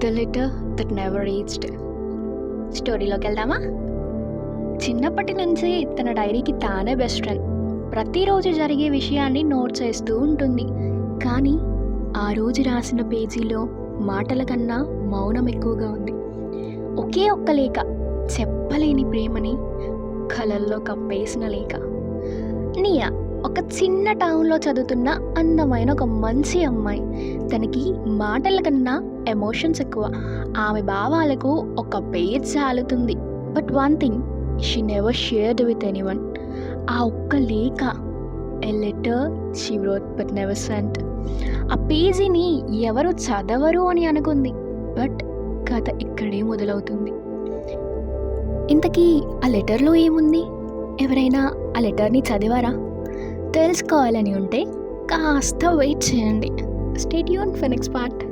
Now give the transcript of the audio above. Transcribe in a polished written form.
The letter that never reached. స్టోరీలోకి వెళ్దామా? చిన్నప్పటి నుంచి తన డైరీకి తానే బెస్ట్ ఫ్రెండ్. ప్రతిరోజు జరిగే విషయాన్ని నోట్ చేస్తూ ఉంటుంది. కానీ ఆ రోజు రాసిన పేజీలో మాటల కన్నా మౌనం ఎక్కువగా ఉంది. ఒకే ఒక్క లేఖ, చెప్పలేని ప్రేమని కలల్లో కప్పేసిన లేఖ. నియా ఒక చిన్న టౌన్లో చదువుతున్న అందమైన ఒక మంచి అమ్మాయి. తనకి మాటల కన్నా ఎమోషన్స్ ఎక్కువ. ఆమె భావాలకు ఒక పేజ్ చాలుతుంది. But one thing she never shared with anyone. ఆ ఒక్క లేఖ, a letter she wrote but never sent. ఆ పేజీని ఎవరు చదవరు అని అనుకుంది. బట్ కథ ఇక్కడే మొదలవుతుంది. ఇంతకీ ఆ లెటర్లో ఏముంది? ఎవరైనా ఆ లెటర్ని చదివారా? తెలుసుకోవాలని ఉంటే కాస్త వెయిట్ చేయండి. Stay tuned for next part.